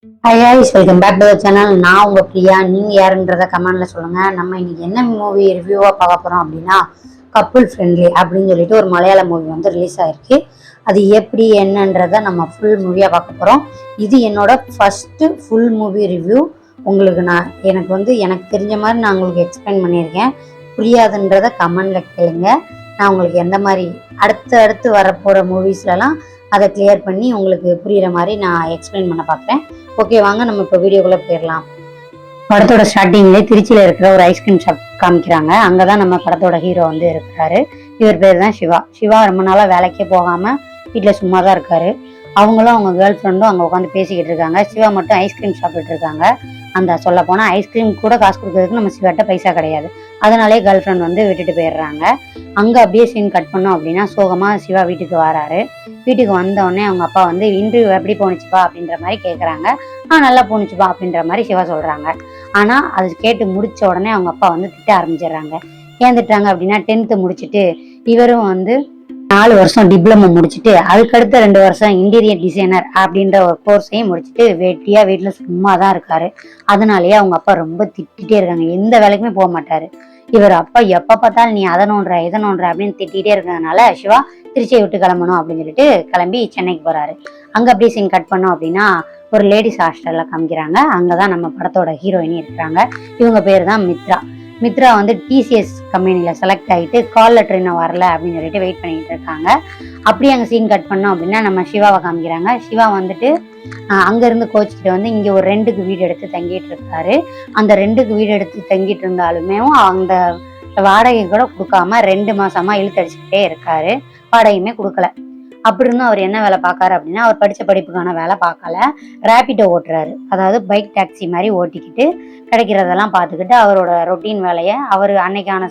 Hi guys, welcome back to the channel. நான் உங்க பிரியா. நீங்க யாருன்றத கமெண்ட்ல சொல்லுங்க. நம்ம இன்னைக்கு என்ன மூவி ரிவ்யூவா பார்க்க போறோம் அப்படின்னா கப்புள் ஃப்ரெண்ட்லி அப்படின்னு சொல்லிட்டு ஒரு மலையாள மூவி வந்து ரிலீஸ் ஆயிருக்கு. அது எப்படி என்னன்றத நம்ம ஃபுல் மூவியா பார்க்க போறோம். இது என்னோட ஃபர்ஸ்ட் ஃபுல் மூவி ரிவ்யூ. உங்களுக்கு எனக்கு தெரிஞ்ச மாதிரி நான் உங்களுக்கு எக்ஸ்பிளைன் பண்ணியிருக்கேன். புரியாதுன்றத கமெண்ட்ல கேளுங்க. நான் உங்களுக்கு எந்த மாதிரி அடுத்து வரப்போற மூவிஸ்லாம் அதை கிளியர் பண்ணி உங்களுக்கு புரியுற மாதிரி நான் எக்ஸ்பிளைன் பண்ண பார்க்குறேன். ஓகே, வாங்க நம்ம இப்போ வீடியோக்குள்ளே போயிடலாம். படத்தோட ஸ்டார்டிங்லேயே திருச்சியில் இருக்கிற ஒரு ஐஸ்கிரீம் ஷாப் காமிக்கிறாங்க. அங்கே தான் நம்ம படத்தோட ஹீரோ வந்து இருக்கிறாரு. இவர் பேர் தான் சிவா. சிவா ரொம்ப நாளாக வேலைக்கே போகாமல் வீட்டில் சும்மா தான் இருக்காரு. அவங்களும் அவங்க கேர்ள் ஃப்ரெண்டும் அங்கே உட்காந்து பேசிக்கிட்டு இருக்காங்க. சிவா மட்டும் ஐஸ்கிரீம் சாப்பிட்டுட்டு இருக்காங்க. அந்த சொல்ல போனால் ஐஸ்கிரீம் கூட காசு கொடுக்கறதுக்கு நம்ம சிவாட்ட பைசா கிடையாது. அதனாலே கேர்ள் ஃப்ரெண்ட் வந்து விட்டுட்டு போயிடுறாங்க. அங்கே அப்படியே சீன் கட் பண்ணோம் அப்படின்னா சோகமாக சிவா வீட்டுக்கு வராரு. வீட்டுக்கு வந்தோடனே அவங்க அப்பா வந்து இன்டர்வியூ எப்படி போணுச்சுப்பா அப்படின்ற மாதிரி கேட்குறாங்க. நல்லா போணுச்சுப்பா அப்படின்ற மாதிரி சிவா சொல்கிறாங்க. ஆனால் அது கேட்டு முடிச்ச உடனே அவங்க அப்பா வந்து திட்ட ஆரம்பிச்சிடுறாங்க. ஏன் திட்டுறாங்க அப்படின்னா 10th முடிச்சுட்டு இவரும் வந்து 4 வருஷம் டிப்ளமோ முடிச்சுட்டு அதுக்கடுத்த 2 வருஷம் இன்டீரியர் டிசைனர் அப்படின்ற ஒரு கோர்ஸையும் முடிச்சுட்டு வெட்டியா வீட்டுல சும்மா தான் இருக்காரு. அதனாலயே அவங்க அப்பா ரொம்ப திட்டிகிட்டே இருக்காங்க. எந்த வேலைக்குமே போக மாட்டாரு. இவர் அப்பா எப்ப பார்த்தாலும் நீ அதை நோன்ற இதை நோன்ற அப்படின்னு திட்டிகிட்டே இருக்கிறதுனால சிவா திருச்சியை விட்டு கிளம்பணும் அப்படின்னு சொல்லிட்டு கிளம்பி சென்னைக்கு போறாரு. அங்க அப்படியே சீன் கட் பண்ணோம் அப்படின்னா ஒரு லேடிஸ் ஹாஸ்டல்ல காமிக்கிறாங்க. அங்கதான் நம்ம படத்தோட ஹீரோயினி இருக்கிறாங்க. இவங்க பேர் தான் மித்ரா. மித்ரா வந்து டிசிஎஸ் கம்பெனியில் செலக்ட் ஆகிட்டு கால் லெட்டர் இன்னும் வரல அப்படின்னு சொல்லிட்டு வெயிட் பண்ணிட்டு இருக்காங்க. அப்படியே அங்கே சீன் கட் பண்ணோம் அப்படின்னா நம்ம சிவாவை காமிக்கிறாங்க. சிவா வந்துட்டு அங்கேருந்து கோச்சிக்கிட்டு வந்து இங்கே ஒரு ரெண்டுக்கு வீடு எடுத்து தங்கிட்டு இருக்காரு. அந்த ரெண்டுக்கு வீடு எடுத்து தங்கிட்டு இருந்தாலுமே அந்த வாடகை கூட கொடுக்காம 2 மாசமா இழுத்தடிச்சுக்கிட்டே இருக்காரு. வாடகையுமே கொடுக்கல. அப்படி இருந்தும் அவர் என்ன வேலை பார்க்காரு அப்படின்னா அவர் படித்த படிப்புக்கான வேலை பார்க்கல. ரேபிடோ ஓட்டுறாரு. அதாவது பைக் டாக்ஸி மாதிரி ஓட்டிக்கிட்டு கிடைக்கிறதெல்லாம் பார்த்துக்கிட்டு அவரோட ரொட்டீன் வேலையை அவர் அன்னைக்கான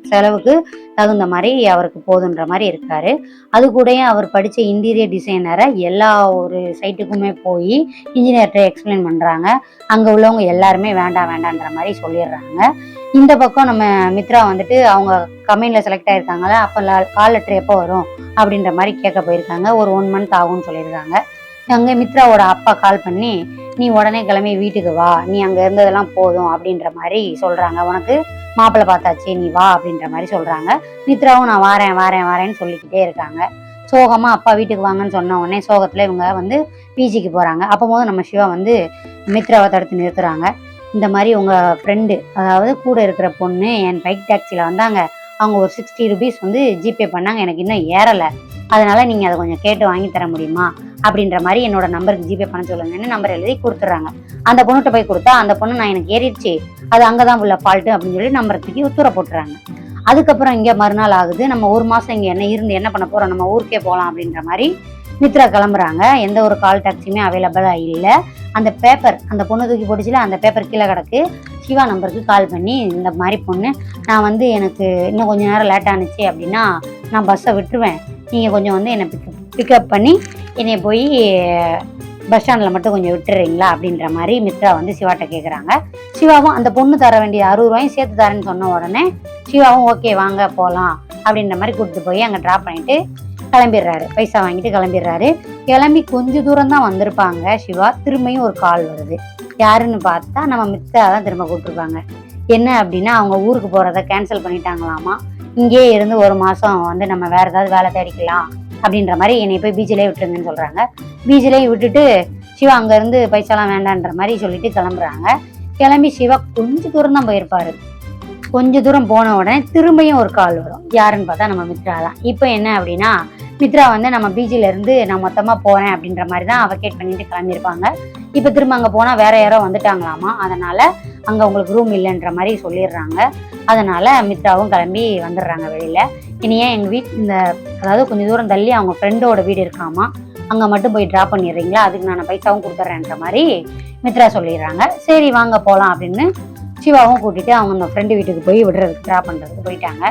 செலவுக்கு தகுந்த மாதிரி அவருக்கு போதுன்ற மாதிரி இருக்காரு. அது கூடயே அவர் படித்த இன்டீரியர் டிசைனரை எல்லா ஒரு சைட்டுக்குமே போய் இன்ஜினியர்கிட்ட எக்ஸ்பிளைன் பண்ணுறாங்க. அங்கே உள்ளவங்க எல்லாருமே வேண்டான்ற மாதிரி சொல்லிடுறாங்க. இந்த பக்கம் நம்ம மித்ரா வந்துட்டு அவங்க கம்பெனியில் செலக்ட் ஆகிருக்காங்களே, அப்போ கால் லெட்டர் எப்போ வரும் அப்படின்ற மாதிரி கேட்க போயிருக்காங்க. ஒரு 1 month ஆகும்னு சொல்லியிருக்காங்க. அங்கே மித்ராவோட அப்பா கால் பண்ணி நீ உடனே கிளம்பி வீட்டுக்கு வா, நீ அங்கே இருந்ததெல்லாம் போதும் அப்படின்ற மாதிரி சொல்கிறாங்க. உனக்கு மாப்பிள்ளை பார்த்தாச்சு, நீ வா அப்படின்ற மாதிரி சொல்கிறாங்க. மித்ராவும் நான் வாரேன்னு சொல்லிக்கிட்டே இருக்காங்க. சோகமாக அப்பா வீட்டுக்கு வாங்கன்னு சொன்ன உடனே சோகத்தில் இவங்க வந்து பிஜிக்கு போகிறாங்க. அப்போது நம்ம சிவா வந்து மித்ராவை தடுத்து நிறுத்துறாங்க. இந்த மாதிரி உங்கள் ஃப்ரெண்டு, அதாவது கூட இருக்கிற பொண்ணு என் பைக் டாக்ஸியில் வந்தாங்க. அவங்க ஒரு 60 rupees வந்து ஜிபே பண்ணாங்க. எனக்கு இன்னும் ஏறலை. அதனால நீங்கள் அதை கொஞ்சம் கேட்டு வாங்கி தர முடியுமா அப்படின்ற மாதிரி என்னோட நம்பருக்கு ஜிபே பண்ண சொல்லுங்கன்னு நம்பர் எழுதி கொடுத்துட்றாங்க. அந்த பொண்ணுகிட்ட போய் கொடுத்தா அந்த பொண்ணு நான் எனக்கு ஏறிடுச்சு, அது அங்கே தான் உள்ள ஃபால்ட்டு அப்படின்னு சொல்லி நம்பரை தூக்கி உத்தர போட்டுறாங்க. அதுக்கப்புறம் இங்கே மறுநாள் ஆகுது. நம்ம 1 மாதம் இங்கே என்ன பண்ண போகிறோம், நம்ம ஊருக்கே போகலாம் அப்படின்ற மாதிரி மித்ரா கிளம்புறாங்க. எந்த ஒரு கால் டாக்ஸியுமே அவைலபிளாக இல்லை. அந்த பேப்பர் அந்த பொண்ணு தூக்கி போட்டுச்சுல, அந்த பேப்பர் கீழே கிடக்கு. சிவா நம்பருக்கு கால் பண்ணி இந்த மாதிரி பொண்ணு நான் வந்து எனக்கு இன்னும் கொஞ்சம் நேரம் லேட் ஆனிச்சு அப்படின்னா நான் பஸ்ஸை விட்டுருவேன், நீங்கள் கொஞ்சம் வந்து என்னை பிக்கப் பண்ணி என்னை போய் பஸ் ஸ்டாண்டில் மட்டும் கொஞ்சம் விட்டுறீங்களா அப்படின்ற மாதிரி மித்ரா வந்து சிவாட்ட கேட்குறாங்க. சிவாவும் அந்த பொண்ணு தர வேண்டிய 60 ரூபாயும் சேர்த்து தரேன்னு சொன்ன உடனே சிவாவும் ஓகே வாங்க போகலாம் அப்படின்ற மாதிரி கூப்பிட்டு போய் அங்கே ட்ராப் பண்ணிட்டு கிளம்பிடுறாரு. பைசா வாங்கிட்டு கிளம்பிடுறாரு. கிளம்பி கொஞ்சம் தூரம் தான் வந்திருப்பாங்க சிவா. திரும்பியும் ஒரு கால் வருது. யாருன்னு பார்த்தா நம்ம மித்ரா தான் திரும்ப கூப்பிட்டுருப்பாங்க. என்ன அப்படின்னா அவங்க ஊருக்கு போகிறத கேன்சல் பண்ணிட்டாங்களாமா. இங்கே இருந்து 1 மாதம் வந்து நம்ம வேற ஏதாவது வேலை தேடிக்கலாம் அப்படின்ற மாதிரி என்னை போய் பீச்சிலே விட்டுருங்கன்னு சொல்கிறாங்க. பீச்சிலே விட்டுட்டு சிவா அங்கேருந்து பைசாலாம் வேண்டான்ற மாதிரி சொல்லிட்டு கிளம்புறாங்க. கிளம்பி சிவா கொஞ்சம் தூரம் தான் போயிருப்பாரு. கொஞ்சம் தூரம் போன உடனே திரும்பியும் ஒரு கால் வரும். யாருன்னு பார்த்தா நம்ம மித்ரா தான். இப்போ என்ன அப்படின்னா மித்ரா வந்து நம்ம பீச்சிலேருந்து நான் மொத்தமாக போகிறேன் அப்படின்ற மாதிரி தான் அவகேட் பண்ணிட்டு கிளம்பியிருப்பாங்க. இப்போ திரும்ப அங்கே போனால் வேற யாரோ வந்துட்டாங்களாமா. அதனால் அங்கே உங்களுக்கு ரூம் இல்லைன்ற மாதிரி சொல்லிடுறாங்க. அதனால் மித்ராவும் கிளம்பி வந்துடுறாங்க வெளியில். இனியே எங்கள் அதாவது கொஞ்சம் தூரம் தள்ளி அவங்க ஃப்ரெண்டோட வீடு இருக்காமா, அங்கே மட்டும் போய் ட்ராப் பண்ணிடுறீங்களா, அதுக்கு நான் பைசாவும் கொடுத்துட்றேன்ற மாதிரி மித்ரா சொல்லிடுறாங்க. சரி வாங்க போகலாம் அப்படின்னு சிவாவும் கூட்டிகிட்டு அவங்க அந்த ஃப்ரெண்டு வீட்டுக்கு போய் விடுறதுக்கு ட்ராப் பண்ணுறதுக்கு போயிட்டாங்க.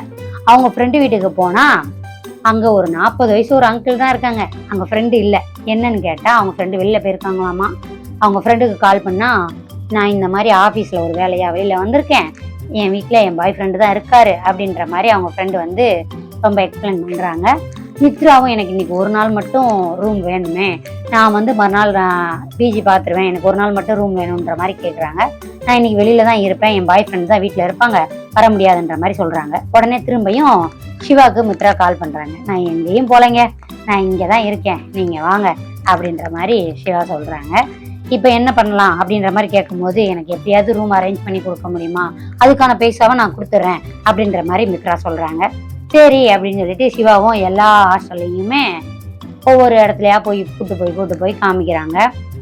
அவங்க ஃப்ரெண்டு வீட்டுக்கு போனால் அங்கே ஒரு 40 வயசு ஒரு அங்கிள் தான் இருக்காங்க. அங்கே ஃப்ரெண்டு இல்லை. என்னன்னு கேட்டால் அவங்க ஃப்ரெண்டு வெளியில் போயிருக்காங்களாமா. அவங்க ஃப்ரெண்டுக்கு கால் பண்ணால் நான் இந்த மாதிரி ஆஃபீஸில் ஒரு வேலையாக வெளியில் வந்திருக்கேன், என் வீட்டில் என் பாய் ஃப்ரெண்டு தான் இருக்காரு அப்படின்ற மாதிரி அவங்க ஃப்ரெண்டு வந்து ரொம்ப எக்ஸ்பிளைன் பண்ணுறாங்க. மித்ராவும் எனக்கு இன்னைக்கு ஒரு நாள் மட்டும் ரூம் வேணுமே, நான் வந்து மறுநாள் பிஜி பார்த்துருவேன், எனக்கு ஒரு நாள் மட்டும் ரூம் வேணுன்ற மாதிரி கேட்குறாங்க. நான் இன்னைக்கு வெளியில தான் இருப்பேன், என் பாய் ஃப்ரெண்ட் தான் வீட்டில் இருப்பாங்க, வர முடியாதுன்ற மாதிரி சொல்கிறாங்க. உடனே திரும்பியும் சிவாவுக்கு மித்ரா கால் பண்ணுறாங்க. நான் எங்கேயும் போகலைங்க, நான் இங்கே தான் இருக்கேன், நீங்கள் வாங்க அப்படின்ற மாதிரி சிவா சொல்கிறாங்க. இப்போ என்ன பண்ணலாம் அப்படின்ற மாதிரி கேட்கும்போது, எனக்கு எப்படியாவது ரூம் அரேஞ்ச் பண்ணி கொடுக்க முடியுமா, அதுக்கான பைசாவை நான் கொடுத்துட்றேன் அப்படின்ற மாதிரி மித்ரா சொல்கிறாங்க. சரி அப்படின்னு சொல்லிட்டு சிவாவும் எல்லா ஹாஸ்டல்லையுமே ஒவ்வொரு இடத்துலையா கூட்டு போய் காமிக்கிறாங்க.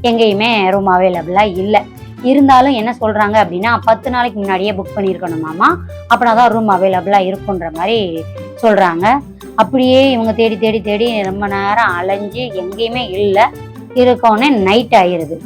எங்கேயுமே ரூம் அவைலபிளாக இல்லை. இருந்தாலும் என்ன சொல்கிறாங்க அப்படின்னா, 10 நாளைக்கு முன்னாடியே புக் பண்ணியிருக்கணுமாமா, அப்படின்னா தான் ரூம் அவைலபிளாக இருக்குன்ற மாதிரி சொல்கிறாங்க. அப்படியே இவங்க தேடி தேடி தேடி ரொம்ப நேரம் அலைஞ்சு எங்கேயுமே இல்லை. இருக்கோன்னே நைட் ஆயிடுது.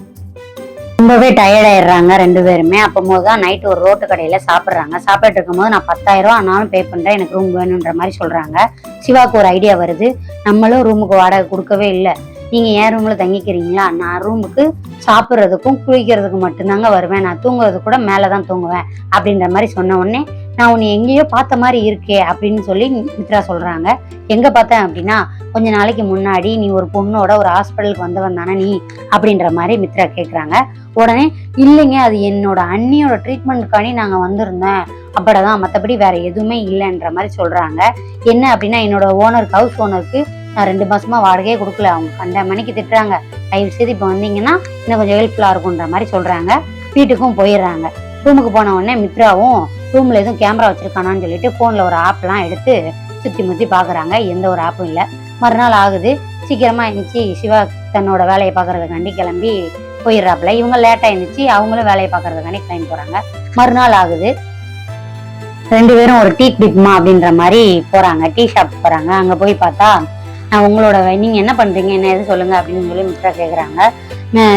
ரொம்பவே டயர்ட் ஆயிடுறாங்க 2 பேருமே. அப்போது தான் நைட்டு ஒரு ரோட்டு கடையில் சாப்பிட்றாங்க. சாப்பிட்டு இருக்கும்போது நான் 10,000 ரூபா ஆனாலும் பே பண்ணுறேன், எனக்கு ரூம் வேணுன்ற மாதிரி சொல்கிறாங்க. சிவாவுக்கு ஒரு ஐடியா வருது, நம்மளும் ரூமுக்கு வாடகை கொடுக்கவே இல்லை, நீங்கள் ஏன் ரூமில் தங்கிக்கிறீங்களா, நான் ரூமுக்கு சாப்பிட்றதுக்கும் குளிக்கிறதுக்கும் மட்டும்தாங்க வருவேன், நான் தூங்குறது கூட மேலே தான் தூங்குவேன் அப்படின்ற மாதிரி சொன்ன உடனே, நான் உன்னை எங்கேயோ பார்த்த மாதிரி இருக்கே அப்படின்னு சொல்லி மித்ரா சொல்கிறாங்க. எங்கே பார்த்தேன் அப்படின்னா, கொஞ்ச நாளைக்கு முன்னாடி நீ ஒரு பொண்ணோட ஒரு ஹாஸ்பிட்டலுக்கு வந்தவன் தானே நீ அப்படின்ற மாதிரி மித்ரா கேட்குறாங்க. உடனே இல்லைங்க, அது என்னோட அண்ணியோட ட்ரீட்மெண்ட்டுக்காண்டி நாங்கள் வந்திருந்தேன், அப்படிதான், மற்றபடி வேற எதுவுமே இல்லைன்ற மாதிரி சொல்கிறாங்க. என்ன அப்படின்னா, என்னோட ஓனருக்கு, ஹவுஸ் ஓனருக்கு நான் 2 மாசமா வாடகையே கொடுக்கல, அவங்க கண்ட மணிக்கு திட்டுறாங்க, தயவு செய்து இப்போ வந்தீங்கன்னா இன்னும் கொஞ்சம் ஹெல்ப்ஃபுல்லாக இருக்குன்ற மாதிரி சொல்கிறாங்க. வீட்டுக்கும் போயிடுறாங்க. ரூமுக்கு போன உடனே மித்ராவும் ரூமில் எதுவும் கேமரா வச்சுருக்கானான்னு சொல்லிட்டு ஃபோனில் ஒரு ஆப்லாம் எடுத்து சுற்றி முற்றி பார்க்குறாங்க. எந்த ஒரு ஆப்பும் இல்லை. மறுநாள் ஆகுது. சீக்கிரமாக இருந்துச்சு சிவா தன்னோட வேலையை பார்க்கறதுக்காண்டி கிளம்பி போயிடுறாப்புல. இவங்க லேட்டாக இருந்துச்சு, அவங்களும் வேலையை பார்க்கறதுக்காண்டி கிளம்பி போகிறாங்க. மறுநாள் ஆகுது. 2 பேரும் ஒரு டீ குடிக்குமா அப்படின்ற மாதிரி போகிறாங்க. டீ ஷாப் போகிறாங்க. அங்கே போய் பார்த்தா, உங்களோட நீங்கள் என்ன பண்ணுறீங்க, என்ன எது சொல்லுங்கள் அப்படின்னு சொல்லி மித்ரா கேட்குறாங்க.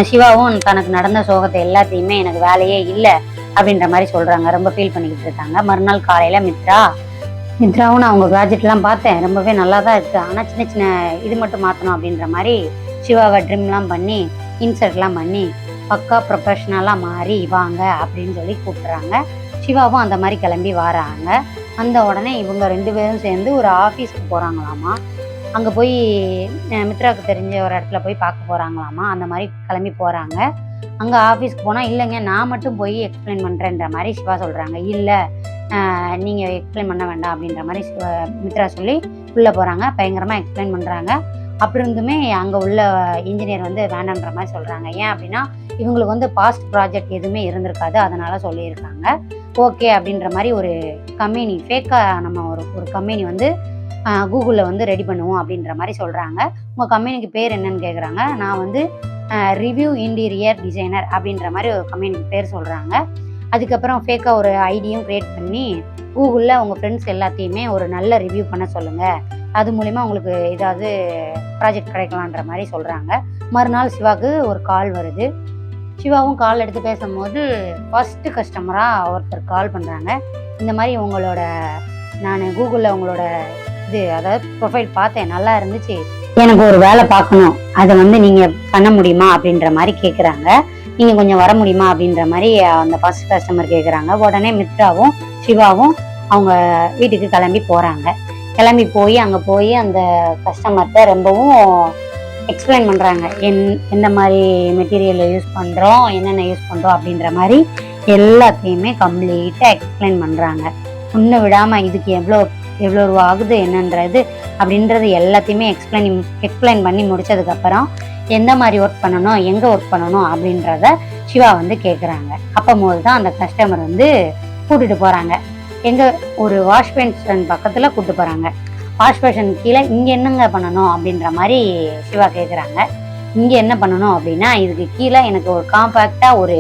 சிவாவும் தனக்கு நடந்த சோகத்தை எல்லாத்தையுமே, எனக்கு வேலையே இல்லை அப்படின்ற மாதிரி சொல்கிறாங்க. ரொம்ப ஃபீல் பண்ணிக்கிட்டு இருக்காங்க. மறுநாள் காலையில் மித்ராவும் நான் அவங்க ப்ராஜெக்ட்லாம் பார்த்தேன், ரொம்பவே நல்லா தான் இருக்குது, ஆனால் சின்ன சின்ன இது மட்டும் மாற்றணும் அப்படின்ற மாதிரி சிவாவை ட்ரிம்லாம் பண்ணி இன்சர்ட்லாம் பண்ணி பக்கா ப்ரொஃபஷ்னலாக மாறி வாங்க அப்படின்னு சொல்லி கூப்பிட்றாங்க. சிவாவும் அந்த மாதிரி கிளம்பி வராங்க. அந்த உடனே இவங்க 2 பேரும் சேர்ந்து ஒரு ஆஃபீஸ்க்கு போகிறாங்களாமா. அங்கே போய் மித்ராவுக்கு தெரிஞ்ச ஒரு இடத்துல போய் பார்க்க போகிறாங்களாமா. அந்த மாதிரி கிளம்பி போகிறாங்க. அங்கே ஆஃபீஸ்க்கு போனால், இல்லைங்க நான் மட்டும் போய் எக்ஸ்பிளைன் பண்ணுறேன்ற மாதிரி சிவா சொல்கிறாங்க. இல்லை நீங்கள் எக்ஸ்பிளைன் பண்ண வேண்டாம் அப்படின்ற மாதிரி மித்ரா சொல்லி உள்ளே போகிறாங்க. பயங்கரமாக எக்ஸ்பிளைன் பண்ணுறாங்க. அப்படி இருந்துமே அங்கே உள்ள இன்ஜினியர் வந்து வேண்டான்ற மாதிரி சொல்கிறாங்க. ஏன் அப்படின்னா, இவங்களுக்கு வந்து பாஸ்ட் ப்ராஜெக்ட் எதுவுமே இருந்திருக்காது, அதனால் சொல்லியிருக்காங்க. ஓகே அப்படின்ற மாதிரி ஒரு கம்பெனி ஃபேக்காக நம்ம ஒரு கம்பெனி வந்து கூகுளில் வந்து ரெடி பண்ணுவோம் அப்படின்ற மாதிரி சொல்கிறாங்க. உங்கள் கம்பெனிக்கு பேர் என்னன்னு கேட்குறாங்க. நான் வந்து ரிவ்யூ இன்டீரியர் டிசைனர் அப்படின்ற மாதிரி ஒரு கம்பெனிக்கு பேர் சொல்கிறாங்க. அதுக்கப்புறம் ஃபேக்காக ஒரு ஐடியும் க்ரியேட் பண்ணி கூகுளில் உங்கள் ஃப்ரெண்ட்ஸ் எல்லாத்தையுமே ஒரு நல்ல ரிவ்யூ பண்ண சொல்லுங்கள், அது மூலிமா உங்களுக்கு ஏதாவது ப்ராஜெக்ட் கிடைக்கலான்ற மாதிரி சொல்கிறாங்க. மறுநாள் சிவாவுக்கு ஒரு கால் வருது. சிவாவும் கால் எடுத்து பேசும்போது ஃபஸ்ட்டு கஸ்டமராக ஒருத்தர் கால் பண்ணுறாங்க. இந்த மாதிரி நான் கூகுளில் உங்களோட அதாவது ப்ரொஃபைல் பார்த்தேன், நல்லா இருந்துச்சு, எனக்கு ஒரு வேலை பார்க்கணும், அதை வந்து நீங்கள் பண்ண முடியுமா அப்படின்ற மாதிரி கேட்குறாங்க. நீங்கள் கொஞ்சம் வர முடியுமா அப்படின்ற மாதிரி அந்த ஃபர்ஸ்ட் கஸ்டமர் கேட்குறாங்க. உடனே மித்ராவும் சிவாவும் அவங்க வீட்டுக்கு கிளம்பி போகிறாங்க. கிளம்பி போய் அங்கே போய் அந்த கஸ்டமர்கிட்ட ரொம்பவும் எக்ஸ்பிளைன் பண்ணுறாங்க. எந்த மாதிரி மெட்டீரியலை யூஸ் பண்ணுறோம், என்னென்ன யூஸ் பண்ணுறோம் அப்படின்ற மாதிரி எல்லாத்தையுமே கம்ப்ளீட்டாக எக்ஸ்பிளைன் பண்ணுறாங்க. ஒன்றும் விடாமல் இதுக்கு எவ்வளோ ரூபா ஆகுது என்னன்றது அப்படின்றது எல்லாத்தையுமே எக்ஸ்பிளைன் பண்ணி முடிச்சதுக்கப்புறம் எந்த மாதிரி ஒர்க் பண்ணணும், எங்கே ஒர்க் பண்ணணும் அப்படின்றத சிவா வந்து கேட்குறாங்க. அப்போது தான் அந்த கஸ்டமர் வந்து கூட்டிகிட்டு போகிறாங்க. ஒரு வாஷ் பேஷன் பக்கத்தில் கூப்பிட்டு போகிறாங்க. வாஷ் பேஷன் கீழே இங்கே என்னங்க பண்ணணும் அப்படின்ற மாதிரி சிவா கேட்குறாங்க. இங்கே என்ன பண்ணணும் அப்படின்னா, இதுக்கு கீழே எனக்கு ஒரு காம்பேக்டாக ஒரு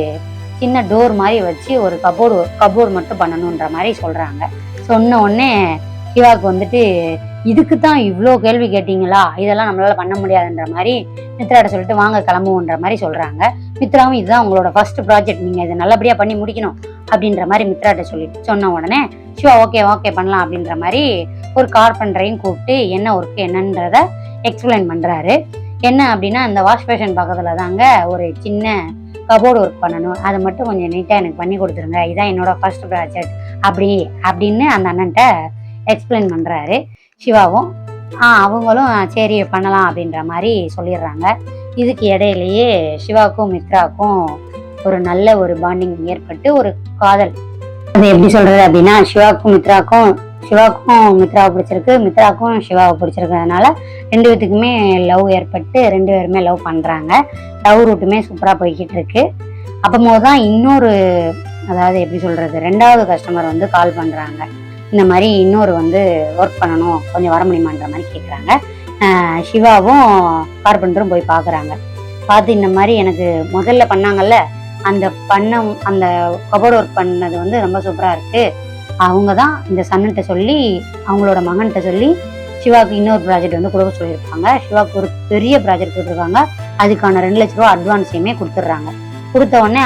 சின்ன டோர் மாதிரி வச்சு ஒரு கபோர்டு மட்டும் பண்ணணுன்ற மாதிரி சொல்கிறாங்க. சொன்ன உடனே சிவாவுக்கு வந்துட்டு, இதுக்கு தான் இவ்வளோ கேள்வி கேட்டிங்களா, இதெல்லாம் நம்மளால பண்ண முடியாதுன்ற மாதிரி மித்ராட்ட சொல்லிட்டு வாங்க கிளம்புவோன்ற மாதிரி சொல்கிறாங்க. மித்ராவும் இதுதான் உங்களோட ஃபர்ஸ்ட் ப்ராஜெக்ட், நீங்கள் இதை நல்லபடியாக பண்ணி முடிக்கணும் அப்படின்ற மாதிரி மித்ராட்ட சொன்ன உடனே சிவா ஓகே பண்ணலாம் அப்படின்ற மாதிரி ஒரு கார்பெண்டரையும் கூப்பிட்டு என்ன ஒர்க்கு என்னன்றத எக்ஸ்பிளைன் பண்ணுறாரு. என்ன அப்படின்னா, இந்த வாஷ் பேஷன் பக்கத்தில் தாங்க ஒரு சின்ன கபோர்டு ஒர்க் பண்ணணும், அதை மட்டும் கொஞ்சம் நீட்டாக எனக்கு பண்ணி கொடுத்துருங்க, இதான் என்னோட ஃபர்ஸ்ட் ப்ராஜெக்ட் அப்படின்னு அந்த அண்ணன்ட்ட எக்ஸ்பிளைன் பண்ணுறாரு. சிவாவும் அவங்களும் சரி பண்ணலாம் அப்படின்ற மாதிரி சொல்லிடுறாங்க. இதுக்கு இடையிலேயே சிவாவுக்கும் மித்ராவுக்கும் ஒரு நல்ல ஒரு பாண்டிங் ஏற்பட்டு ஒரு காதல். அது எப்படி சொல்றது அப்படின்னா, சிவாவுக்கும் மித்ராவை பிடிச்சிருக்கு, மித்ராவுக்கும் சிவாவை பிடிச்சிருக்கிறதுனால 2 பேத்துக்குமே லவ் ஏற்பட்டு 2 பேருமே லவ் பண்றாங்க. லவ் ரூட்டுமே சூப்பரா போய்கிட்டு இருக்கு. அப்போதான் இன்னொரு, அதாவது எப்படி சொல்றது, 2வது கஸ்டமர் வந்து கால் பண்றாங்க. இந்த மாதிரி இன்னொரு வந்து ஒர்க் பண்ணணும், கொஞ்சம் வர முடியுமான்ற மாதிரி கேட்குறாங்க. சிவாவும் கார்பெண்டரும் போய் பார்க்குறாங்க. பார்த்து இந்த மாதிரி எனக்கு முதல்ல பண்ணாங்கல்ல அந்த கபோர்ட் ஒர்க் பண்ணது வந்து ரொம்ப சூப்பராக இருக்குது. அவங்க தான் இந்த சன்னிட்ட சொல்லி அவங்களோட மகன்கிட்ட சொல்லி சிவாவுக்கு இன்னொரு ப்ராஜெக்ட் வந்து கொடுக்க சொல்லியிருப்பாங்க. சிவாவுக்கு ஒரு பெரிய ப்ராஜெக்ட் கொடுத்துருக்காங்க. அதுக்கான 2 லட்ச ரூபா அட்வான்ஸையுமே கொடுத்துட்றாங்க. கொடுத்த உடனே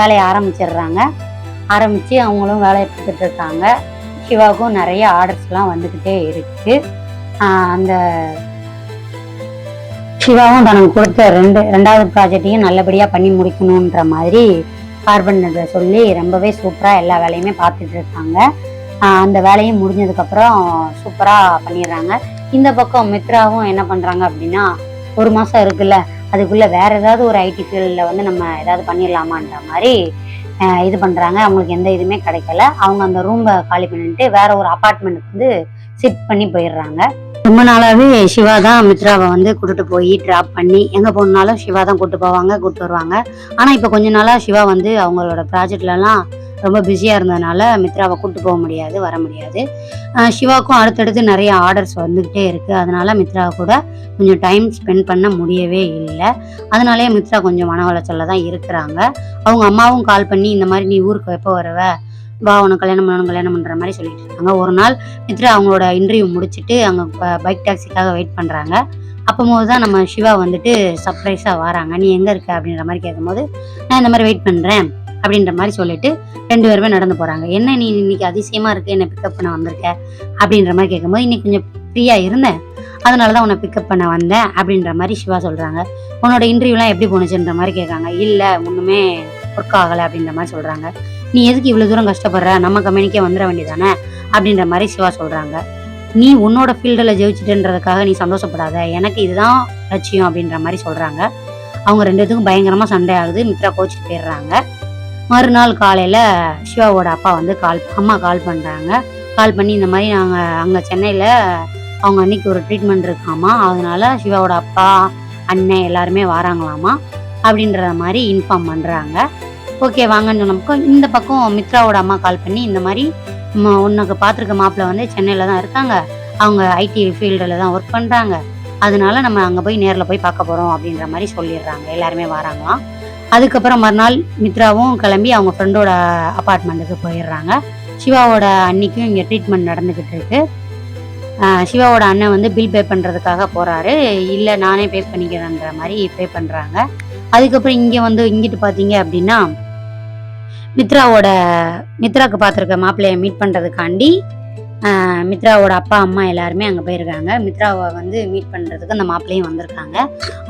வேலையை ஆரம்பித்து அவங்களும் வேலையை பார்த்துட்டு இருக்காங்க. சிவாவுக்கும் நிறைய ஆர்டர்ஸ்லாம் வந்துக்கிட்டே இருக்கு. அந்த சிவாவும் தனக்கு கொடுத்த 2வது ப்ராஜெக்டையும் நல்லபடியாக பண்ணி முடிக்கணுன்ற மாதிரி கார்பெண்டரை சொல்லி ரொம்பவே சூப்பராக எல்லா வேலையுமே பார்த்துட்டு இருக்காங்க. அந்த வேலையும் முடிஞ்சதுக்கப்புறம் சூப்பராக பண்ணிடுறாங்க. இந்த பக்கம் மித்ராவும் என்ன பண்ணுறாங்க அப்படின்னா, 1 மாதம் இருக்குல்ல, அதுக்குள்ளே வேறு ஏதாவது ஒரு ஐடி ஃபீல்டில் வந்து நம்ம ஏதாவது பண்ணிடலாமான்ற மாதிரி இது பண்ணுறாங்க. அவங்களுக்கு எந்த இதுவுமே கிடைக்கல. அவங்க அந்த ரூமை காலி பண்ணிட்டு வேற ஒரு அப்பார்ட்மெண்ட்டுக்கு வந்து ஷிஃப்ட் பண்ணி போயிடுறாங்க. ரொம்ப நாளாவே சிவா தான் மித்ராவை வந்து கூட்டிட்டு போய் ட்ராப் பண்ணி எங்கே போனாலும் சிவா தான் கூப்பிட்டு வருவாங்க. ஆனால் இப்போ கொஞ்ச நாளாக சிவா வந்து அவங்களோட ப்ராஜெக்ட்லலாம் ரொம்ப பிஸியாக இருந்ததுனால மித்ராவை கூப்பிட்டு போக முடியாது, வர முடியாது. சிவாவுக்கும் அடுத்தடுத்து நிறைய ஆர்டர்ஸ் வந்துக்கிட்டே இருக்குது. அதனால மித்ராவை கூட கொஞ்சம் டைம் ஸ்பெண்ட் பண்ண முடியவே இல்லை. அதனாலேயே மித்ரா கொஞ்சம் மன உளைச்சல்ல தான் இருக்கிறாங்க. அவங்க அம்மாவும் கால் பண்ணி இந்த மாதிரி நீ ஊருக்கு எப்போ வருவ, வா உனக்கு கல்யாணம் பண்ணுற மாதிரி சொல்லிட்டு இருக்காங்க. ஒரு நாள் மித்ரா அவங்களோட இன்டர்வியூ முடிச்சுட்டு அங்கே பைக் டாக்ஸிக்காக வெயிட் பண்ணுறாங்க. அப்போது தான் நம்ம சிவா வந்துட்டு சர்ப்ரைஸாக வராங்க. நீ எங்கே இருக்க அப்படின்ற மாதிரி கேட்கும்போது, நான் இந்த மாதிரி வெயிட் பண்ணுறேன் அப்படின்ற மாதிரி சொல்லிட்டு 2 பேருமே நடந்து போகிறாங்க. என்ன நீ இன்னைக்கு அதிசயமாக இருக்கு, என்னை பிக்கப் பண்ண வந்திருக்க அப்படின்ற மாதிரி கேட்கும்போது, இன்னைக்கு கொஞ்சம் ஃப்ரீயாக இருந்தேன், அதனால தான் உன்னை பிக்கப் பண்ண வந்தேன் அப்படின்ற மாதிரி சிவா சொல்கிறாங்க. உன்னோட இன்டர்வியூலாம் எப்படி போணுச்சுன்ற மாதிரி கேட்காங்க. இல்லை ஒன்றுமே ஒர்க் ஆகலை அப்படின்ற மாதிரி சொல்கிறாங்க. நீ எதுக்கு இவ்வளோ தூரம் கஷ்டப்படுற, நம்ம கம்பெனிக்கே வந்துட வேண்டியதானே அப்படின்ற மாதிரி சிவா சொல்கிறாங்க. நீ உன்னோட ஃபீல்டில் ஜெயிச்சிட்டுன்றதுக்காக நீ சந்தோஷப்படாத, எனக்கு இதுதான் லட்சியம் அப்படின்ற மாதிரி சொல்கிறாங்க. அவங்க 2 பேத்துக்கும் பயங்கரமாக சண்டை ஆகுது. மித்ரா கோச்சிட்டு போயிடுறாங்க. மறுநாள் காலையில் சிவாவோட அப்பா வந்து அம்மா கால் பண்ணுறாங்க. கால் பண்ணி இந்த மாதிரி நாங்கள் அங்கே சென்னையில் அவங்க அன்னைக்கு ஒரு ட்ரீட்மெண்ட் இருக்காமா, அதனால சிவாவோட அப்பா அண்ணன் எல்லாருமே வராங்களாமா அப்படின்ற மாதிரி இன்ஃபார்ம் பண்ணுறாங்க. ஓகே வாங்கன்னு சொன்னப்போ இந்த பக்கம் மித்ராவோட அம்மா கால் பண்ணி இந்த மாதிரி உனக்கு பார்த்துருக்க மாப்பிள்ளை வந்து சென்னையில் தான் இருக்காங்க, அவங்க ஐடி ஃபீல்டில் தான் ஒர்க் பண்ணுறாங்க, அதனால நம்ம அங்கே போய் நேரில் போய் பார்க்க போகிறோம் அப்படின்ற மாதிரி சொல்லிடுறாங்க. எல்லாருமே வராங்களாம். அதுக்கப்புறம் மறுநாள் மித்ராவும் கிளம்பி அவங்க ஃப்ரெண்டோட அப்பார்ட்மெண்ட்டுக்கு போயிடுறாங்க. சிவாவோட அன்னைக்கும் இங்கே ட்ரீட்மெண்ட் நடந்துக்கிட்டு இருக்கு. சிவாவோட அண்ணன் வந்து பில் பே பண்ணுறதுக்காக போகிறாரு. இல்லை நானே பே பண்ணிக்கிறேன்ற மாதிரி பே பண்ணுறாங்க. அதுக்கப்புறம் இங்கிட்டு பார்த்தீங்க அப்படின்னா மித்ராவுக்கு பார்த்துருக்க மாப்பிள்ளையை மீட் பண்ணுறதுக்காண்டி மித்ராவோட அப்பா அம்மா எல்லாருமே அங்கே போயிருக்காங்க. மித்ராவை வந்து மீட் பண்ணுறதுக்கு அந்த மாப்பிள்ளையும் வந்திருக்காங்க.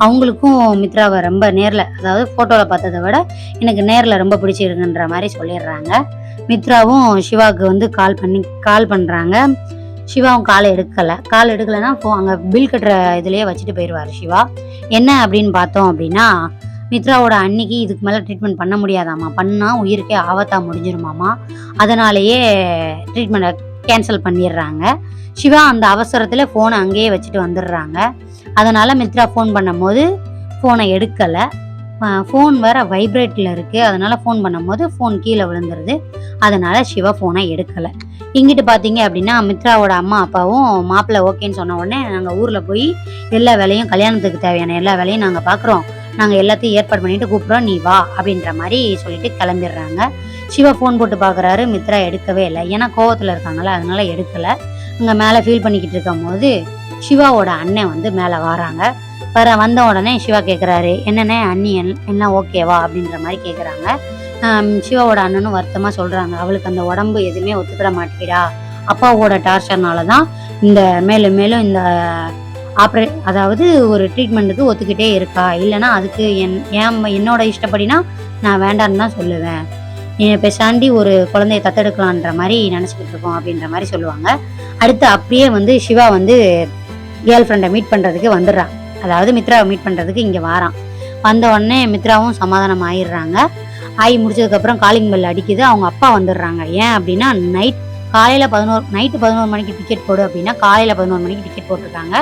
அவங்களுக்கும் மித்ராவை ரொம்ப நேரில், அதாவது ஃபோட்டோவில் பார்த்ததை விட எனக்கு நேரில் ரொம்ப பிடிச்சிருக்குன்ற மாதிரி சொல்லிடுறாங்க. மித்ராவும் சிவாவுக்கு வந்து கால் பண்ணுறாங்க. சிவாவும் கால் எடுக்கலைன்னா அங்கே பில் கட்டுற இதுலேயே வச்சுட்டு போயிடுவார் சிவா. என்ன அப்படின்னு பார்த்தோம் அப்படின்னா, மித்ராவோட அன்னைக்கு இதுக்கு மேலே ட்ரீட்மெண்ட் பண்ண முடியாதாம்மா, பண்ணால் உயிருக்கே ஆபத்தாக முடிஞ்சிருமாம்மா, அதனாலேயே ட்ரீட்மெண்ட்டை கேன்சல் பண்ணிடுறாங்க. சிவா அந்த அவசரத்தில் ஃபோனை அங்கேயே வச்சுட்டு வந்துடுறாங்க. அதனால் மித்ரா ஃபோன் பண்ணும்போது ஃபோனை எடுக்கலை. ஃபோன் வேறு வைப்ரேட்டில் இருக்குது. அதனால் ஃபோன் பண்ணும்போது ஃபோன் கீழே விழுந்துருது. அதனால் சிவா ஃபோனை எடுக்கலை. இங்கிட்டு பார்த்தீங்க அப்படின்னா மித்ராவோட அம்மா அப்பாவும் மாப்பிள்ளை ஓகேன்னு சொன்ன உடனே நாங்கள் ஊரில் போய் எல்லா வேலையும், கல்யாணத்துக்கு தேவையான எல்லா வேலையும் நாங்கள் பார்க்குறோம், நாங்கள் எல்லாத்தையும் ஏற்பாடு பண்ணிட்டு கூப்பிட்றோம், நீ வா அப்படின்ற மாதிரி சொல்லிட்டு கிளம்பிடுறாங்க. சிவா ஃபோன் போட்டு பார்க்குறாரு, மித்ரா எடுக்கவே இல்லை. ஏன்னா கோவத்தில் இருக்காங்களா, அதனால எடுக்கலை. அங்கே மேலே ஃபீல் பண்ணிக்கிட்டு இருக்கும் போது சிவாவோட அண்ணன் வந்து மேலே வராங்க. வந்த உடனே சிவா கேட்குறாரு, என்னண்ணே அண்ணி எல்லாம் ஓகேவா அப்படின்ற மாதிரி கேட்குறாங்க. சிவாவோட அண்ணனும் வருத்தமாக சொல்கிறாங்க, அவளுக்கு அந்த உடம்பு எதுவுமே ஒத்துக்கிட மாட்டேங்கிறா, அப்பாவோட டார்ச்சர்னால தான் இந்த மேலும் மேலும் இந்த அதாவது ஒரு ட்ரீட்மெண்ட்டுக்கு ஒத்துக்கிட்டே இருக்கா, இல்லைன்னா அதுக்கு என்னோட இஷ்டப்படினா நான் வேண்டான்னு தான் சொல்லுவேன், பேசாண்டி ஒரு குழந்தைய தத்தெடுக்கலான்ற மாதிரி நினச்சிக்கிட்டு இருக்கோம் அப்படின்ற மாதிரி சொல்லுவாங்க. அடுத்து அப்படியே வந்து சிவா வந்து கேர்ள் ஃப்ரெண்டை மீட் பண்ணுறதுக்கு வந்துடுறான். அதாவது மித்ராவை மீட் பண்ணுறதுக்கு இங்கே வாரான். வந்த உடனே மித்ராவும் சமாதானம் ஆயிடுறாங்க. ஆகி முடிச்சதுக்கப்புறம் காலிங் பெல் அடிக்குது. அவங்க அப்பா வந்துடுறாங்க. ஏன் அப்படின்னா நைட்டு 11 மணிக்கு டிக்கெட் போடு அப்படின்னா காலையில் 11 மணிக்கு டிக்கெட் போட்டிருக்காங்க.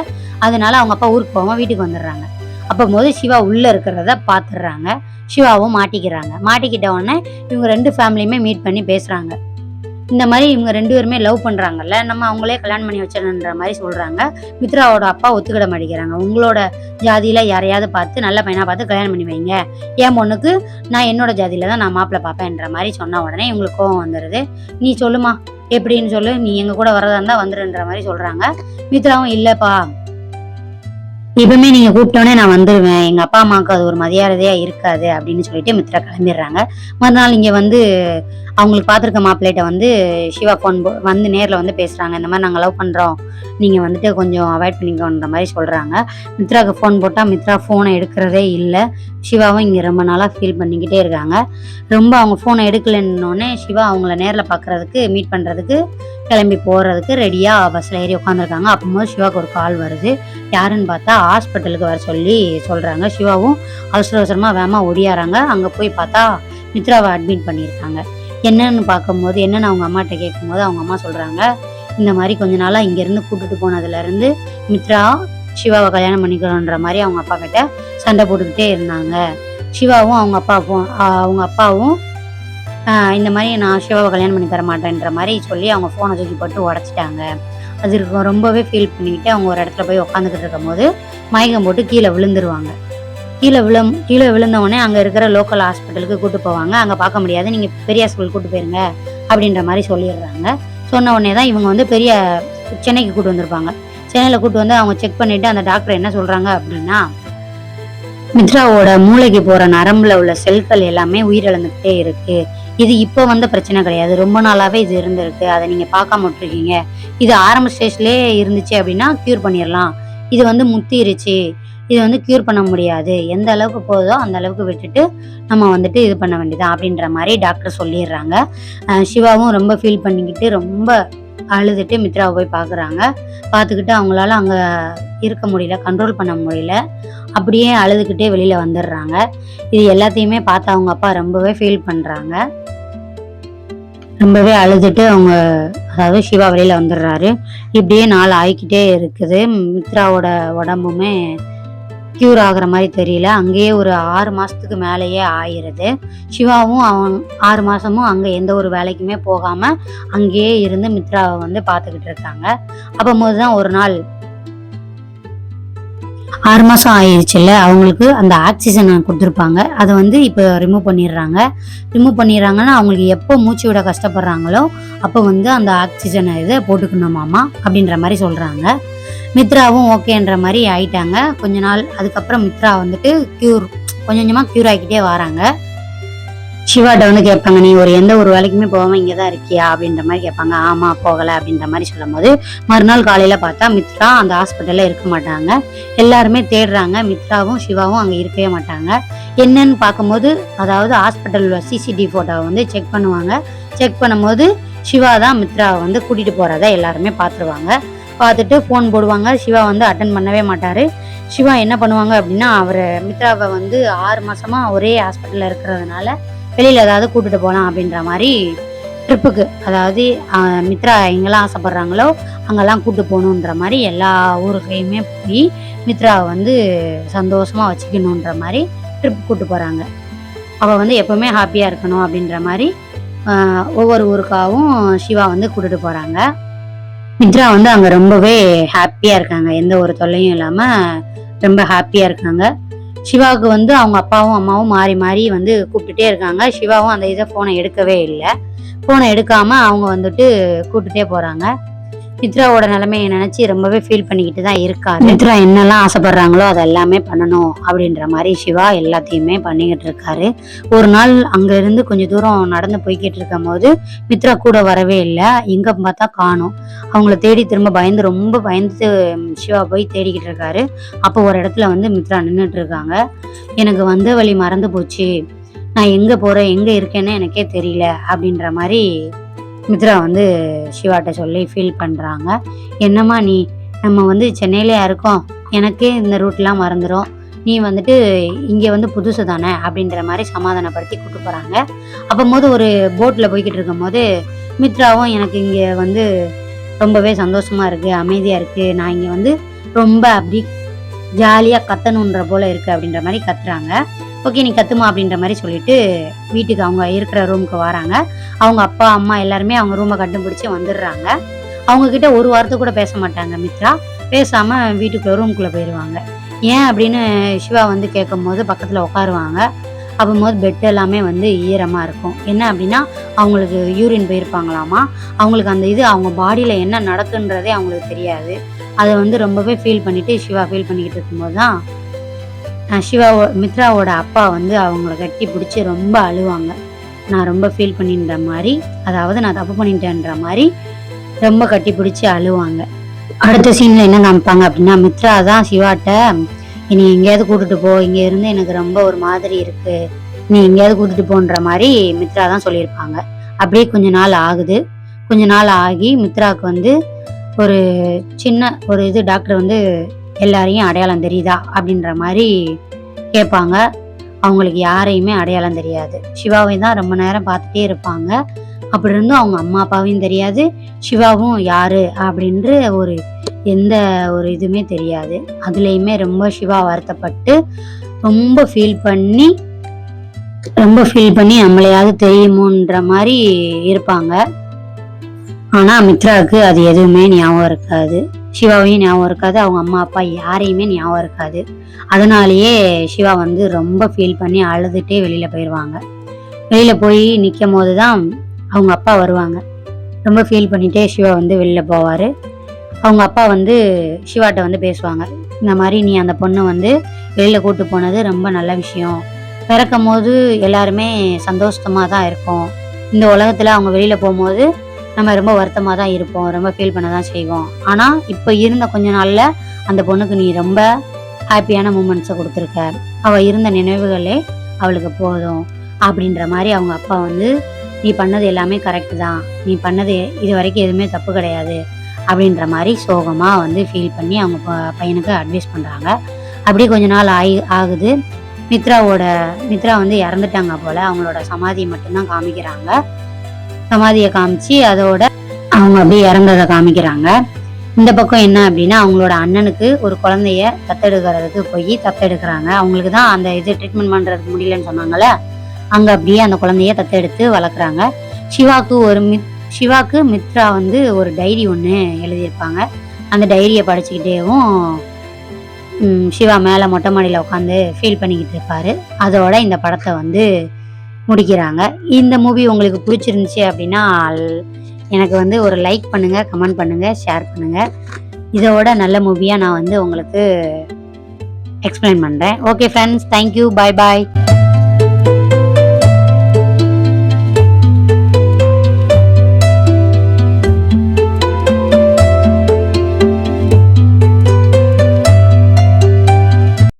அதனால அவங்க அப்பா ஊருக்கு போகாமல் வீட்டுக்கு வந்துடுறாங்க. அப்போ போது சிவா உள்ளே இருக்கிறத பார்த்துடுறாங்க. சிவாவும் மாட்டிக்கிறாங்க. மாட்டிக்கிட்ட உடனே இவங்க 2 ஃபேமிலியுமே மீட் பண்ணி பேசுகிறாங்க. இந்த மாதிரி இவங்க 2 பேருமே லவ் பண்ணுறாங்கல்ல, நம்ம அவங்களே கல்யாணம் பண்ணி வச்சிடணுன்ற மாதிரி சொல்கிறாங்க. மித்ராவோட அப்பா ஒத்துக்கிட மாட்டேங்கிறாங்க. உங்களோட ஜாதியில் யாரையாவது பார்த்து நல்ல பையனாக பார்த்து கல்யாணம் பண்ணி வைங்க, என் பொண்ணுக்கு நான் என்னோட ஜாதியில் தான் நான் மாப்பிள்ளை பார்ப்பேன்ற மாதிரி சொன்ன உடனே இவங்களுக்கு கோவம் வந்துடுது. நீ சொல்லுமா எப்படின்னு சொல்லு, நீ எங்கள் கூட வரதா இருந்தால் வந்துடுன்ற மாதிரி சொல்கிறாங்க. மித்ராவும் இல்லைப்பா, இப்பவுமே நீங்கள் கூப்பிட்டோன்னே நான் வந்துடுவேன், எங்கள் அப்பா அம்மாவுக்கு அது ஒரு மரியாதையாக இருக்காது அப்படின்னு சொல்லிட்டு மித்ரா கிளம்பிடுறாங்க. மறுநாள் இங்கே அவங்களுக்கு பார்த்துருக்க மாப்பிள்ளைகிட்ட சிவா ஃபோன் வந்து நேரில் பேசுகிறாங்க. இந்த மாதிரி நாங்கள் லவ் பண்ணுறோம், நீங்கள் கொஞ்சம் அவாய்ட் பண்ணிக்கோன்ற மாதிரி சொல்கிறாங்க. மித்ராவுக்கு ஃபோன் போட்டால் மித்ரா ஃபோனை எடுக்கிறதே இல்லை. சிவாவும் இங்கே ரொம்ப நாளாக ஃபீல் பண்ணிக்கிட்டே இருக்காங்க. ரொம்ப அவங்க ஃபோனை எடுக்கலன்னொடனே சிவா அவங்கள நேரில் பார்க்குறதுக்கு மீட் பண்ணுறதுக்கு கிளம்பி போகிறதுக்கு ரெடியாக பஸ்ஸில் ஏறி உட்காந்துருக்காங்க. அப்போது சிவாவுக்கு ஒரு கால் வருது. யாருன்னு பார்த்தா ஹாஸ்பிட்டலுக்கு வர சொல்கிறாங்க. சிவாவும் அவசரமாக வேகமாக ஓடியாராங்க. அங்கே போய் பார்த்தா மித்ராவை அட்மிட் பண்ணியிருக்காங்க. என்னன்னு பார்க்கும்போது என்னென்னு அவங்க அம்மாட்ட கேட்கும்போது அவங்க அம்மா சொல்கிறாங்க, இந்த மாதிரி கொஞ்ச நாளாக இங்கேருந்து கூப்பிட்டு போனதுலேருந்து மித்ரா சிவாவை கல்யாணம் பண்ணிக்கணுன்ற மாதிரி அவங்க அப்பா கிட்ட சண்டை போட்டுக்கிட்டே இருந்தாங்க. சிவாவும் அவங்க அப்பாவும் இந்த மாதிரி நான் சிவாவை கல்யாணம் பண்ணி தர மாட்டேன்ற மாதிரி சொல்லி அவங்க ஃபோனை தூக்கி போட்டு உடச்சிட்டாங்க. அது ரொம்பவே ஃபீல் பண்ணிக்கிட்டு அவங்க ஒரு இடத்துல போய் உட்காந்துக்கிட்டு இருக்கும் போது மயக்கம் போட்டு கீழே விழுந்துருவாங்க. கீழே விழுந்தவொடனே அங்கே இருக்கிற லோக்கல் ஹாஸ்பிட்டலுக்கு கூட்டு போவாங்க. அங்கே பார்க்க முடியாது, நீங்கள் பெரிய ஹாஸ்பிட்டல் கூட்டு போயிருங்க அப்படின்ற மாதிரி சொல்லிடுறாங்க. சொன்ன உடனே தான் இவங்க பெரிய சென்னைக்கு கூட்டு வந்திருப்பாங்க. சென்னையில் கூட்டு வந்து அவங்க செக் பண்ணிவிட்டு அந்த டாக்டர் என்ன சொல்கிறாங்க அப்படின்னா, மித்ராவோட மூளைக்கு போகிற நரம்பில் உள்ள செல்கள் எல்லாமே உயிரிழந்துக்கிட்டே இருக்குது. இது இப்போ பிரச்சனை கிடையாது, ரொம்ப நாளாகவே இது இருந்திருக்கு, அதை நீங்கள் பார்க்காம விட்டுருக்கீங்க. இது ஆரம்ப ஸ்டேஜ்லேயே இருந்துச்சு அப்படின்னா க்யூர் பண்ணிடலாம். இது முத்திருச்சு, இது க்யூர் பண்ண முடியாது, எந்த அளவுக்கு போதோ அந்த அளவுக்கு விட்டுட்டு நம்ம இது பண்ண வேண்டியதான் அப்படின்ற மாதிரி டாக்டர் சொல்லிடுறாங்க. சிவாவும் ரொம்ப ஃபீல் பண்ணிக்கிட்டு ரொம்ப அழுதுட்டு மித்ராவை போய் பார்க்குறாங்க. பார்த்துக்கிட்டு அவங்களால அங்கே இருக்க முடியல, கண்ட்ரோல் பண்ண முடியல, அப்படியே அழுதுகிட்டே வெளியில் வந்துடுறாங்க. இது எல்லாத்தையுமே பார்த்து அவங்க அப்பா ரொம்பவே ஃபீல் பண்ணுறாங்க. ரொம்பவே அழுதுட்டு அதாவது சிவா வெளியில் வந்துடுறாரு. இப்படியே நாள் ஆகிக்கிட்டே இருக்குது. மித்ராவோட உடம்புமே க்யூர் ஆகிற மாதிரி தெரியல. அங்கேயே ஒரு 6 மாதத்துக்கு மேலேயே ஆயிடுது. சிவாவும் 6 மாதமும் அங்கே எந்த ஒரு வேலைக்குமே போகாமல் அங்கேயே இருந்து மித்ராவை பார்த்துக்கிட்டு இருக்காங்க. அப்போது தான் ஒரு நாள் 6 மாதம் ஆயிடுச்சுல்ல, அவங்களுக்கு அந்த ஆக்சிஜனை கொடுத்துருப்பாங்க. அதை இப்போ ரிமூவ் பண்ணிடுறாங்கன்னா அவங்களுக்கு எப்போ மூச்சு விட கஷ்டப்படுறாங்களோ அப்போ அந்த ஆக்சிஜனை இதை போட்டுக்கணுமாமா அப்படின்ற மாதிரி சொல்கிறாங்க. மித்ராவும் ஓகேன்ற மாதிரி ஆயிட்டாங்க. கொஞ்ச நாள் அதுக்கப்புறம் மித்ரா கொஞ்சம் கொஞ்சமாக க்யூர் ஆகிக்கிட்டே வராங்க. சிவாட்ட கேட்பாங்க, நீ எந்த ஒரு வேலைக்குமே போகாமல் இங்கே தான் இருக்கியா அப்படின்ற மாதிரி கேட்பாங்க. ஆமாம் போகலை அப்படின்ற மாதிரி சொல்லும் போது மறுநாள் காலையில் பார்த்தா மித்ரா அந்த ஹாஸ்பிட்டலில் இருக்க மாட்டாங்க. எல்லாருமே தேடுறாங்க. மித்ராவும் சிவாவும் அங்கே இருக்கவே மாட்டாங்க. என்னன்னு பார்க்கும்போது அதாவது ஹாஸ்பிட்டலில் சிசிடிவி ஃபோட்டோவை செக் பண்ணுவாங்க. செக் பண்ணும்போது சிவா தான் மித்ராவை கூட்டிகிட்டு போகிறத எல்லாருமே பார்த்துருவாங்க. பார்த்துட்டு ஃபோன் போடுவாங்க. சிவா அட்டன் பண்ணவே மாட்டார். சிவா என்ன பண்ணுவாங்க அப்படின்னா, அவர் மித்ராவை 6 மாதமாக ஒரே ஹாஸ்பிட்டலில் இருக்கிறதுனால வெளியில் ஏதாவது கூட்டிட்டு போகலாம் அப்படின்ற மாதிரி ட்ரிப்புக்கு, அதாவது மித்ரா எங்கெல்லாம் ஆசைப்படுறாங்களோ அங்கெல்லாம் கூப்பிட்டு போகணுன்ற மாதிரி எல்லா ஊருக்கையுமே போய் மித்ராவை சந்தோஷமாக வச்சுக்கணுன்ற மாதிரி ட்ரிப் கூப்பிட்டு போகிறாங்க. அவள் எப்போவுமே ஹாப்பியாக இருக்கணும் அப்படின்ற மாதிரி ஒவ்வொரு ஊருக்காகவும் சிவா கூட்டிட்டு போகிறாங்க. மித்ரா அங்கே ரொம்பவே ஹாப்பியாக இருக்காங்க. எந்த ஒரு தொல்லையும் இல்லாமல் ரொம்ப ஹாப்பியாக இருக்காங்க. சிவாவுக்கு அவங்க அப்பாவும் அம்மாவும் மாறி மாறி கூப்பிட்டுட்டே இருக்காங்க. சிவாவும் அந்த ஃபோனை எடுக்கவே இல்லை. ஃபோனை எடுக்காமல் அவங்க கூப்பிட்டுட்டே போகிறாங்க. மித்ராவோட நிலைமையை நினச்சி ரொம்பவே ஃபீல் பண்ணிக்கிட்டு தான் இருக்காரு. மித்ரா என்னெல்லாம் ஆசைப்படுறாங்களோ அதை எல்லாமே பண்ணணும் அப்படின்ற மாதிரி சிவா எல்லாத்தையுமே பண்ணிக்கிட்டு இருக்காரு. ஒரு நாள் அங்கேருந்து கொஞ்சம் தூரம் நடந்து போய்கிட்டு இருக்கும் போது மித்ரா கூட வரவே இல்லை. எங்கே பார்த்தா காணோம். அவங்கள தேடி திரும்ப ரொம்ப பயந்து சிவா போய் தேடிக்கிட்டு இருக்காரு. அப்போ ஒரு இடத்துல மித்ரா நின்றுட்டு இருக்காங்க. எனக்கு வந்த வழி மறந்து போச்சு, நான் எங்கே போகிறேன் எங்கே இருக்கேன்னு எனக்கே தெரியல அப்படின்ற மாதிரி மித்ரா சிவாட்ட சொல்லி ஃபீல் பண்ணுறாங்க. என்னம்மா நீ நம்ம வந்து சென்னையிலேயே இருக்கோம், எனக்கே இந்த ரூட்லாம் மறந்துடும், நீ வந்துட்டு இங்கே வந்து புதுசு தானே அப்படின்ற மாதிரி சமாதானப்படுத்தி கூப்பிட்டு போகிறாங்க. அப்போது ஒரு போட்டில் போய்கிட்டு இருக்கும்போது மித்ராவும் எனக்கு இங்கே வந்து ரொம்பவே சந்தோஷமாக இருக்குது, அமைதியாக இருக்குது, நான் இங்கே வந்து ரொம்ப அப்படி ஜாலியாக கத்தணுன்ற போல் இருக்குது அப்படின்ற மாதிரி கத்துறாங்க. ஓகே நீ கத்துமா அப்படின்ற மாதிரி சொல்லிட்டு வீட்டுக்கு அவங்க இருக்கிற ரூமுக்கு வராங்க. அவங்க அப்பா அம்மா எல்லாருமே அவங்க ரூமை கண்டுபிடிச்சி வந்துடுறாங்க. அவங்கக்கிட்ட ஒரு வார்த்தை கூட பேச மாட்டாங்க மித்ரா. பேசாமல் வீட்டுக்குள்ளே ரூமுக்குள்ளே போயிடுவாங்க. ஏன் அப்படின்னு சிவா வந்து கேட்கும் போது பக்கத்தில் உட்காருவாங்க. அப்போது பெட் எல்லாமே வந்து ஈரமாக இருக்கும். என்ன அப்படின்னா அவங்களுக்கு யூரின் போயிருப்பாங்களாமா. அவங்களுக்கு அந்த இது அவங்க பாடியில் என்ன நடக்குன்றதே அவங்களுக்கு தெரியாது. அதை வந்து ரொம்பவே ஃபீல் பண்ணிவிட்டு சிவா ஃபீல் பண்ணிக்கிட்டு இருக்கும்போது தான் மித்ராவோட அப்பா வந்து அவங்கள கட்டி பிடிச்சி ரொம்ப அழுவாங்க. நான் ரொம்ப ஃபீல் பண்ணின்ற மாதிரி, அதாவது நான் தப்பு பண்ணிட்டேன்ற மாதிரி ரொம்ப கட்டி பிடிச்சி அழுவாங்க. அடுத்த சீனில் என்ன காமிப்பாங்க அப்படின்னா மித்ரா தான் சிவாட்ட நீ எங்கேயாவது கூட்டிட்டு போ, இங்கே இருந்து எனக்கு ரொம்ப ஒரு மாதிரி இருக்கு, நீ எங்கேயாவது கூட்டிட்டு போன்ற மாதிரி மித்ரா தான் சொல்லியிருப்பாங்க. அப்படியே கொஞ்ச நாள் ஆகுது. கொஞ்ச நாள் ஆகி மித்ராவுக்கு வந்து ஒரு சின்ன ஒரு இது டாக்டர் வந்து எல்லாரையும் அடையாளம் தெரியுதா அப்படின்ற மாதிரி கேட்பாங்க. அவங்களுக்கு யாரையுமே அடையாளம் தெரியாது. சிவாவை தான் ரொம்ப நேரம் பார்த்துட்டே இருப்பாங்க. அப்படி இருந்தும் அவங்க அம்மா அப்பாவையும் தெரியாது, சிவாவும் யாரு அப்படின்ற ஒரு எந்த ஒரு இதுவுமே தெரியாது. அதுலேயுமே ரொம்ப சிவா வருத்தப்பட்டு ரொம்ப ஃபீல் பண்ணி நம்மளையாவது தெரியுமோன்ற மாதிரி இருப்பாங்க. ஆனால் மித்ராவுக்கு அது எதுவுமே ஞாபகம் இருக்காது, சிவாவையும் ஞாபகம் இருக்காது, அவங்க அம்மா அப்பா யாரையுமே ஞாபகம் இருக்காது. அதனாலேயே சிவா வந்து ரொம்ப ஃபீல் பண்ணி அழுதுகிட்டே வெளியில் போயிடுவாங்க. வெளியில் போய் நிற்கும் போது தான் அவங்க அப்பா வருவாங்க. ரொம்ப ஃபீல் பண்ணிகிட்டே சிவா வந்து வெளியில் போவார். அவங்க அப்பா வந்து சிவாட்ட வந்து பேசுவாங்க. இந்த மாதிரி நீ அந்த பொண்ணை வந்து வெளியில் கூப்பிட்டு போனது ரொம்ப நல்ல விஷயம். பிறக்கும் போது எல்லாருமே சந்தோஷமாக தான் இருக்கும். இந்த உலகத்தில் அவங்க வெளியில் போகும்போது நம்ம ரொம்ப வருத்தமாக தான் இருப்போம், ரொம்ப ஃபீல் பண்ண தான் செய்வோம். ஆனால் இப்போ இருந்த கொஞ்ச நாளில் அந்த பொண்ணுக்கு நீ ரொம்ப ஹாப்பியான மூமெண்ட்ஸை கொடுத்துருக்க, அவள் இருந்த நினைவுகளே அவளுக்கு போதும் அப்படின்ற மாதிரி அவங்க அப்பா வந்து நீ பண்ணது எல்லாமே கரெக்டு தான், நீ பண்ணது இது வரைக்கும் எதுவுமே தப்பு கிடையாது அப்படின்ற மாதிரி சோகமாக வந்து ஃபீல் பண்ணி அவங்க பையனுக்கு அட்வைஸ் பண்ணுறாங்க. அப்படியே கொஞ்ச நாள் ஆகுது. மித்ரா வந்து இறந்துட்டாங்க போல். அவங்களோட சமாதியை மட்டும்தான் காமிக்கிறாங்க. சமாதியை காமிச்சு அதோட அவங்க அப்படியே இறந்ததை காமிக்கிறாங்க. இந்த பக்கம் என்ன அப்படின்னா அவங்களோட அண்ணனுக்கு ஒரு குழந்தைய தத்தெடுக்கிறதுக்கு போய் தத்தெடுக்கிறாங்க. அவங்களுக்கு தான் அந்த இது ட்ரீட்மெண்ட் பண்ணுறதுக்கு முடியலன்னு சொன்னாங்கல்ல, அங்கே அப்படியே அந்த குழந்தைய தத்தெடுத்து வளர்க்குறாங்க. சிவாக்கு மித்ரா வந்து ஒரு டைரி ஒன்று எழுதியிருப்பாங்க. அந்த டைரியை படிச்சுக்கிட்டேவும் சிவா மேலே மொட்டை மாடியில் உட்காந்து ஃபீல் பண்ணிக்கிட்டு இருப்பார். அதோட இந்த படத்தை வந்து முடிக்கிறாங்க. இந்த மூவி உங்களுக்கு பிடிச்சிருந்துச்சி அப்படின்னா எனக்கு வந்து ஒரு லைக் பண்ணுங்கள், கமெண்ட் பண்ணுங்கள், ஷேர் பண்ணுங்கள். இதோட நல்ல மூவியாக நான் வந்து உங்களுக்கு எக்ஸ்பிளைன் பண்ணுறேன். ஓகே ஃப்ரெண்ட்ஸ், தேங்க்யூ, பாய் பாய்.